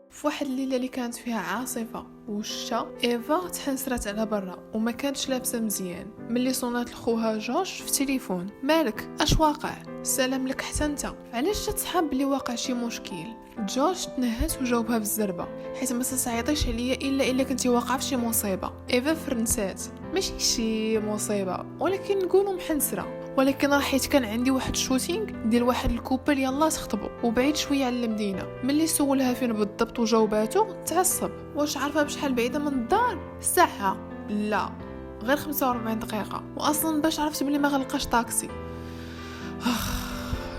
في واحد الليله اللي كانت فيها عاصفه والشتا، ايفا تحنسرات على برا وما كانتش لابسه مزيان. ملي صونات لخوها جورج في التليفون: مالك اش واقع؟ سلام لك حتى انت، علاش تتصحاب بلي واقع شي مشكل؟ جورج تنهت وجاوبها بالزربه: حيت ما تصعيطيش عليا الا كنتي واقعه في شي مصيبه. ايفا فرنسات: ماشي شي مصيبه، ولكن نقولوا محنسره، ولكن راه حيت كان عندي واحد الشوتينغ ديال واحد الكوبل يلا تخطبوا وبعيد شويه على المدينه. ملي سولها فين بالضبط وجاوباتو تعصب: واش عارفه بشحال بعيده من الدار؟ ساعه؟ لا، غير 45 دقيقه، واصلا باش عرفت بلي ما غلقاش طاكسي.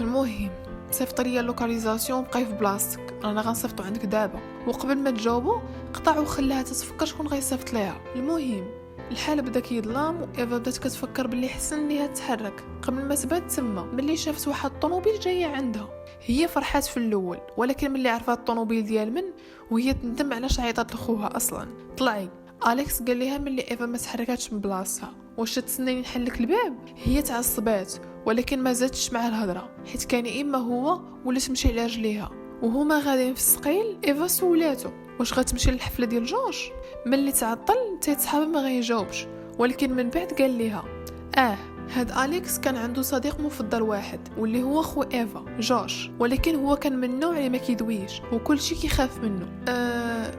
المهم صيفط ليا اللوكاليزاسيون، بقاي في بلاصتك، انا غنصيفطو عندك دابا. وقبل ما تجاوبو قطع وخلاها تتفكر شكون غيصيفط ليها. المهم الحال بدا كيظلام وايفا بدات كتفكر باللي حسن ليها تتحرك قبل ما تبات تما. ملي شافت واحد الطوموبيل جايه عندها، هي فرحات في الاول، ولكن ملي عرفات الطوموبيل ديال من وهي تندم علاش عيطات لخوها اصلا. طلعي. اليكس قال لها ملي ايفا ما تحركاتش من بلاصتها: واش تسناني نحلك الباب؟ هي تعصبات ولكن ما زادتش مع الهضره، حيت كان اما هو ولا تمشي على رجليها. وهما غاديين في السقيل ايفا سولاتو: واش غتمشي للحفله ديال جورج؟ ملي تعطل تيتصحاب ما غيجاوبش، ولكن من بعد قال ليها: هاد أليكس كان عنده صديق مفضل واحد واللي هو خو ايفا جورج، ولكن هو كان من النوع اللي ما كيدويش وكل شيء كيخاف منه.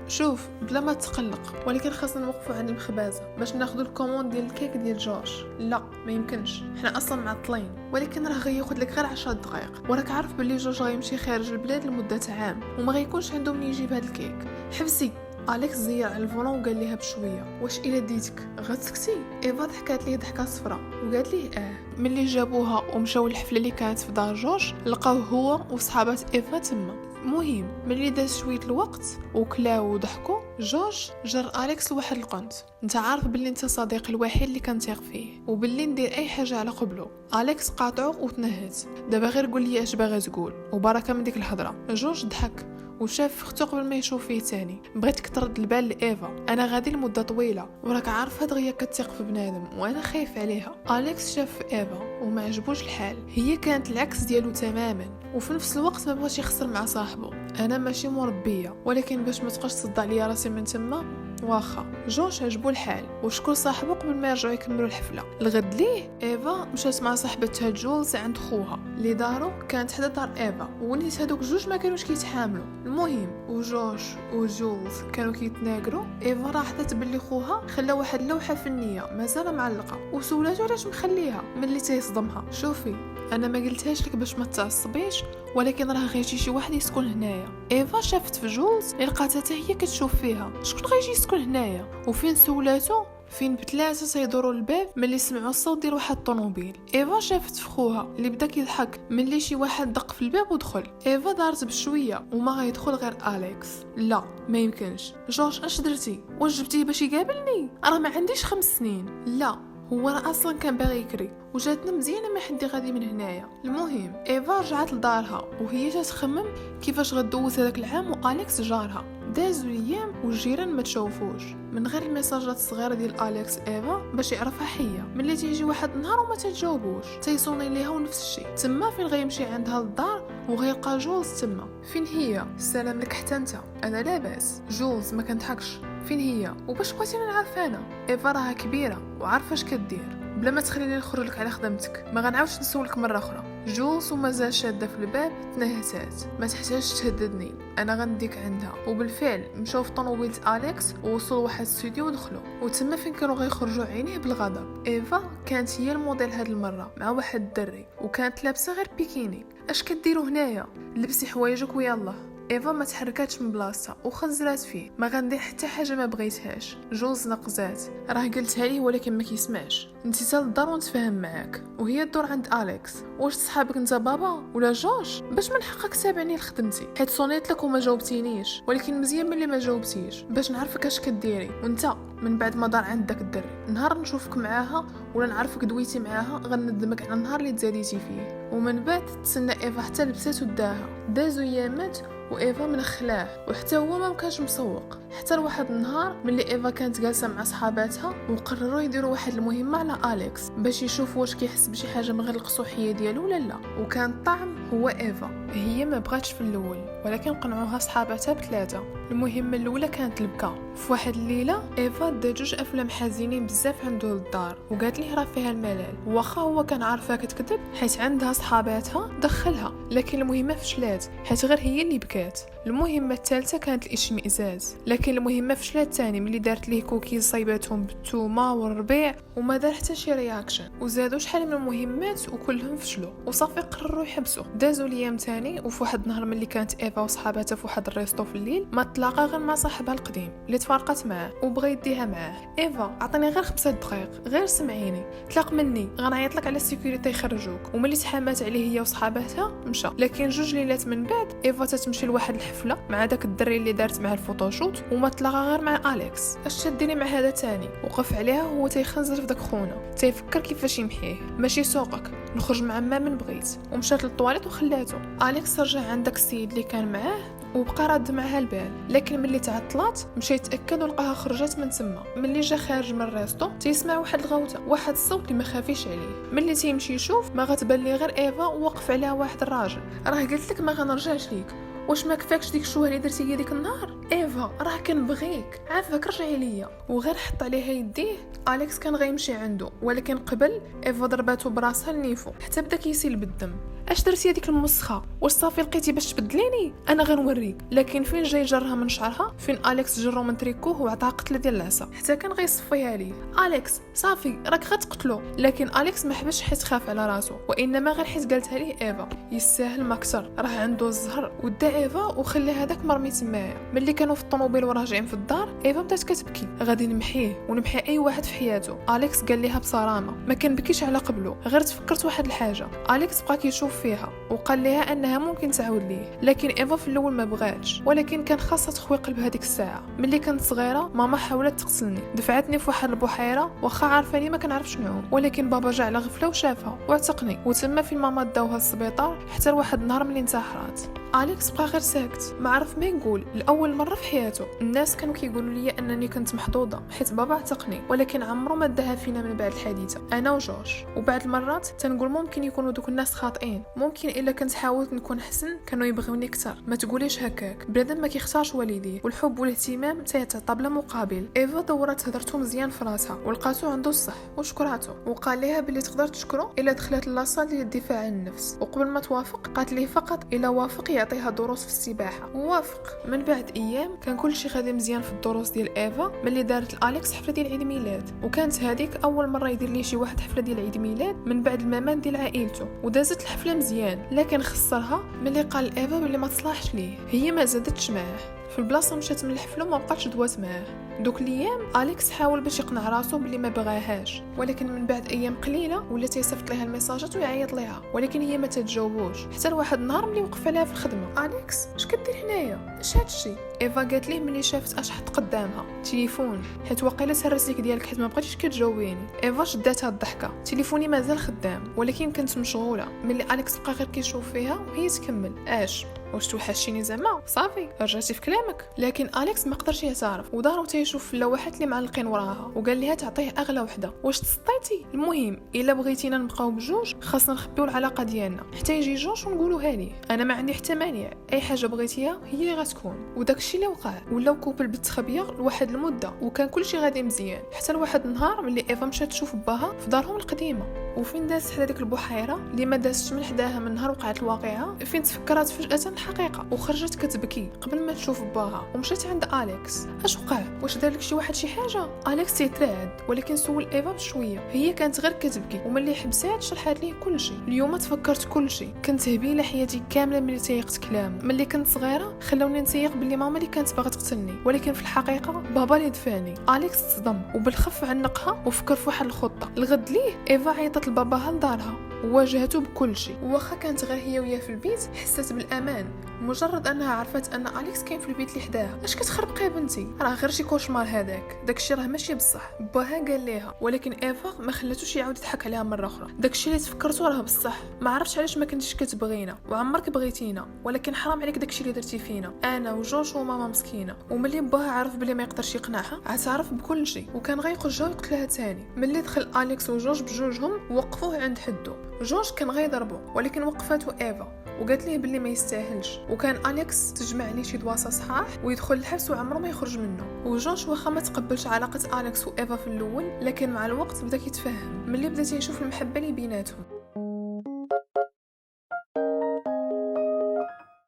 شوف بلا ما تقلق، ولكن خاصنا نوقفوا عند المخبازه باش ناخذوا الكوموند ديال الكيك ديال جورج. لا ما يمكنش، حنا اصلا معطلين، ولكن راه غياخذ لك غير 10 دقائق، وراك عارف باللي جورج غيمشي خارج البلاد لمده عام وما غيكونش عنده من يجيب هاد الكيك. حبسي. أليكس زير على الفولون وقال ليها بشويه: واش الا ديتك غتسكتي؟ ايفا ضحكات ليه ضحكه صفراء وقالت ليه ملي جابوها ومشاو للحفله اللي كانت في دار جورج لقاوه هو وصحابات ايفا تما. المهم ملي داز شويه الوقت وكلاو وضحكوا، جورج جر أليكس لواحد القنت: انت عارف باللي انت صديق الوحيد اللي كنثيق فيه وباللي ندير اي حاجه على قبله. أليكس قاطعو وتنهت: دابا غير قول لي اش باغا تقول وبركه من ديك الهضره. جورج ضحك وشاف اختو قبل ما يشوف فيه تاني: بغيتك ترد البال لايفا، انا غادي لمده طويله وراك عارفه دغيا كتثق في بنادم وانا خايف عليها. أليكس شاف ايفا وما عجبوش الحال، هي كانت العكس ديالو تماما، وفي نفس الوقت ما بغاش يخسر مع صاحبه. انا ماشي مربيه، ولكن باش ما تبقاش تصدع ليا راسي من تما واخا. جورج عجبو الحال وشكر صاحبه قبل ما يرجعوا يكملوا الحفله. الغد ليه ايفا مشات مع صاحبتها جولز عند خوها اللي دارو كانت حدا دار ايفا، ونيت هذوك جوج ما كانوش كيتحاملوا. المهم وجورج وجولز كانوا كيتناقروا، ايفا لاحظت باللي خوها خلى واحد اللوحه فنيه مازال معلقه وسولاتو علاش مخليها. ملي تيصدمها: شوفي انا ما قلتهاش لك باش ما تعصبيش، ولكن راه غيجي شي واحد يسكن هنايا. ايفا شافت في جولز اللي لقاتها حتى هي كتشوف فيها: شكون غيجي يسكن هنايا؟ وفين سولاتو فين بثلاثه تيدوروا الباب ملي سمعوا الصوت ديال واحد الطوموبيل. ايفا شافت في خوها اللي بدا كيضحك ملي شي واحد دق في الباب ودخل. ايفا دارت بشويه وما غيدخل غير أليكس. لا ما يمكنش. جورج اش درتي؟ واش جبتيه باش يقابلني؟ راه ما عنديش 5 سنين. لا هو راه اصلا كان باغي يكري وجاتنا مزيانه ما حد غادي من هنايا. المهم ايفا رجعت لدارها وهي تتخمم كيفاش غدوز هذاك العام واليكس جارها. دازوا الايام والجيران ما تشوفوش من غير الميساجات الصغيره ديال اليكس ايفا باش يعرفها حيه. ملي تيجي واحد النهار وما تتجاوبوش تيصوني ليها ونفس الشيء. تما فين غيمشي عندها للدار وغيلقى جولز تما. فين هي؟ سلام لك حتى انت، انا لاباس. جولز ما كنضحكش. فين هي؟ وباش بغيتيني نعرف انا؟ ايفا راها كبيره وعارفه اش كدير، بلا ما تخليني نخرج لك على خدمتك ما غنعاودش نسولك مره اخرى. جولز ومازال شاده في الباب تنهتات: ما تحتاجش تهددني، انا غنديك عندها. وبالفعل مشاو في طوموبيل اليكس ووصلوا واحد الاستوديو ودخلوا، وتما فين كانوا غيخرجوا عينيه بالغضب. ايفا كانت هي الموديل هاد المره مع واحد الدري وكانت لابسه غير بيكيني. اش كديروا هنايا؟ لبسي حوايجك ويلا. ايفا ما تحركاتش من بلاصتها وخزرات فيه: ما غندير حتى حاجه ما بغيتهاش. جوز نقزات: راه قلتها ليه ولكن ما كيسمعش، انت تا للدار ونتفاهم معاك. وهي تدور عند اليكس: واش صحابك انت بابا ولا جورج؟ باش من حقك تابعني لخدمتي، حيت صونيت لك وما جاوبتينيش، ولكن مزيان ملي ما جاوبتيش باش نعرفك اش كديري. وانت من بعد ما دار عندك الدري نهار نشوفك معاها ولا نعرفك دويتي معاها غندمك على النهار اللي تزاديتي فيه. ومن بعد تسنى ايفا حتى لبسات وداها. دازو ايامات وايفا من خلاه، وحتى هو ما كانش مسوق حتى لواحد النهار ملي ايفا كانت جالسه مع صحاباتها وقرروا يديروا واحد المهمه على اليكس باش يشوفوا واش كيحس بشي حاجه من غير القصوحيه ديالو ولا لا. وكان الطعم هو ايفا. هي ما بغاتش في الاول ولكن قنعوها صحاباتها بثلاثه. المهمه الاولى كانت البكا. في واحد الليله ايفا دا 2 افلام حزينين بزاف عنده للدار وقالت ليه راه فيها الملل، واخا هو كان عارفها كتكذب حيت عندها صحاباتها دخلها، لكن المهمه فشلات حيت غير هي اللي بكات. المهمه الثالثه كانت الاشمئزاز، لكن المهمه فشلات ثاني ملي دارت ليه كوكيز صايباتهم بالثومه والربيع وما دار حتى شي رياكشن. وزادوا شحال من المهمات وكلهم فشلوا وصافي قرروا يحبسوا. دازوا الايام ثاني وفي واحد النهار ملي كانت ايفا وصحاباتها في واحد الريستو في الليل ما تلاقى غير مع صاحبها القديم اللي تفارقت معاه وبغى يديها معاه. ايفا عطيني غير 5 دقائق غير سمعيني، طلق مني غنعيط لك على السيكوريتي يخرجوك. وملي تحامات عليه هي وصحاباتها مشى. لكن 2 ليلات من بعد ايفا تتمشي لواحد الحفله مع داك الدري اللي دارت معاه الفوتوشوت وما تلاقى غير مع اليكس. اش تديري مع هذا تاني؟ وقف عليها هو تيخنزر في داك خونا تيفكر كيفاش يمحيه. ماشي سوقك نخرج مع ما من بغيت. ومشات للطواليت وخلاته. اليكس رجع عندك السيد اللي كان معاه وبقى راد معها البال، لكن ملي تعطلات مشى يتاكد ولقاها خرجت من تما. ملي جا خارج من الريستو تيسمع واحد الغوته، واحد الصوت اللي ما خافيش عليه. ملي تيمشي يشوف ما غتبان ليه غير ايفا ووقف عليها واحد الراجل. راه قلت لك ما غنرجعش ليك، واش ما كفاكش ديك الشوهه اللي درتي ديك النهار؟ ايفا راه كنبغيك عافاك رجعي ليا. وغير حط عليها يديه. اليكس كان غيمشي عنده ولكن قبل ايفا ضرباتو براسها لنيفو حتى بدا كيسيل بالدم. اش درتي هذيك المسخه؟ واش صافي لقيتي باش تبدليني؟ انا غنوريك. لكن فين جاي جرها من شعرها، فين اليكس جرو من تريكوه وعطاها قتله ديال العصا حتى كان غيصفيها ليه. اليكس صافي راك غتقتلو. لكن اليكس ما حبش حيت خاف على راسو وانما غير حيت قالتها ليه ايفا. يستاهل ما كثر، راه عنده الزهر. ودا ايفا وخلى هذاك مرمي تمايا. ملي كانوا في الطوموبيل وراجعين في الدار ايفا بدات كتبكي. غادي نمحيه ونمحي اي واحد في حياته. اليكس قال ليها بصرامه ما كنبكيش على قبله، غير تفكرت واحد الحاجه. اليكس بقى كيشوف فيها وقال لها انها ممكن تعاود ليه. لكن ايفا في الاول ما بغاتش، ولكن كان خاصها تخوي قلب هذيك الساعه. ملي كنت صغيره ماما حاولت تقتلني، دفعتني في واحد البحيره واخا عارفاني ما كنعرفش نعوم، ولكن بابا جا على غفله وشافها وعتقني. وتما فين ماما داوها للسبيطار حتى لواحد النهار ملي انتحرات. اليكس بقى غير ساكت ما عرف ما يقول. لاول مره في حياته الناس كانوا كيقولوا لي انني كنت محظوظه حيت بابا عتقني، ولكن عمره ما داها فينا من بعد الحادثه انا وجورج. وبعد المرات تنقول ممكن يكونوا دوك الناس خاطئين، ممكن الا كنت حاولت نكون حسن كانوا يبغوني اكثر. ما تقوليش هكاك، بنادم ما كيختارش والديه، والحب والاهتمام تيتعطى بلا مقابل. ايفا دورت هضرته مزيان في راسها ولقاتو عنده الصح وشكراتو، وقال لها بلي تقدر تشكره الا دخلت لاصال ديال الدفاع عن النفس. وقبل ما توافق قالت ليه فقط الا وافق يعطيها دروس في السباحه. ووافق. من بعد ايام كان كل شيء غادي مزيان في الدروس ديال ايفا ملي دارت اليكس حفله ديال عيد ميلاد. وكانت هذيك اول مره يدير ليه شي واحد حفله ديال عيد ميلاد من بعد الممات ديال عائلته. ودازت الحفله مزيان، لكن خسرها ملي قال ايفا بلي ما تصلاحش ليه. هي ما زادتش معاه في البلاصه، مشات من الحفله وما بقاتش دوات معاه. دوك الايام اليكس حاول باش يقنع راسو بلي ما بغاهاش، ولكن من بعد ايام قليله ولا تيصيفط ليها الميساجات ويعيط ليها، ولكن هي ما تتجاوبوش. حتى لواحد النهار ملي وقف عليها في الخدمه. اليكس اش كدير هنايا؟ اش هادشي؟ ايفا قالت ليه ملي شافت اش حط قدامها تليفون، حيت واقيلا سرسيك ديالك حيت ما بغيتيش كتجاوبيني. ايفا شداتها الضحكه. تليفوني مازال خدام ولكن كنت مشغوله. ملي اليكس بقى غير كيشوف فيها وهي تكمل اش واش توحشيني زعما؟ صافي رجعتي في كلامك. لكن اليكس ما قدرش يعترف ودارو تيشوف في اللوحات اللي معلقين وراها وقال لها تعطيه اغلى وحده. واش تسطيتي؟ المهم الا بغيتينا نبقاو بجوج خاصنا نخبيو العلاقه ديالنا حتى يجي جوج ونقولوها ليه. انا ما عندي حتى مانع، اي حاجه بغيتيها هي اللي غتكون. وداكشي اللي وقع. ولاو كوبل بالتخبيه لواحد المده وكان كلشي غادي مزيان حتى لواحد النهار ملي ايفا مشات تشوف باها في دارهم القديمه. وفين دازت حدا ديك البحيره اللي ما دازتش من حداها من نهار وقعت الواقعه، فين تفكرات فجاه الحقيقه وخرجت كتبكي قبل ما تشوف باها. ومشات عند اليكس. اش وقع؟ واش دار لك شي واحد شي حاجه؟ اليكس تيترعد ولكن سول ايفا بشويه. هي كانت غير كتبكي وملي حبسات شرحت ليه كلشي. اليوم تفكرت كلشي. كنت هبيله حياتي كامله ملي تيقت كلام. ملي كنت صغيره خلوني نتيق بلي ماما اللي كانت باغا تقتلني، ولكن في الحقيقه بابا اللي دفعني. اليكس تصدم وبالخف عنقها وفكر في واحد الخطه. الغد ليه ايفا عيطت لباباها لدارها وواجهته بكل شيء. واخا كانت غير هي وياه في البيت حست بالامان مجرد انها عرفت ان اليكس كاين في البيت اللي حداها. اش كتخربقي بنتي؟ راه غير شي كوشمار هذاك، داكشي راه ماشي بصح. باها قال ليها، ولكن ايفا ما خلاتوش يعاود يضحك عليها مره اخرى. داكشي اللي تفكرتو راه بصح، ما عرفتش علاش ما كنتيش كتبغينا وعمرك بغيتينا، ولكن حرام عليك داكشي اللي درتي فينا انا وجوج وماما مسكينه. وملي باها عرف بلي ما يقدرش يقنعها اعترف بكل شيء، وكان غيقجها ويقتلها ثاني. ملي دخل اليكس وجوج بجوجهم وقفوه عند حدو. جوج كان غيضربو ولكن وقفاتو ايفا وقالت ليه باللي ما يستاهلش، وكان اليكس تجمع ليه شي دواصه صحاح ويدخل الحبس وعمره ما يخرج منه. وجوج واخا ما تقبلش علاقه اليكس وايفا في الاول، لكن مع الوقت بدا يتفهم ملي بدا يشوف المحبه اللي بيناتهم.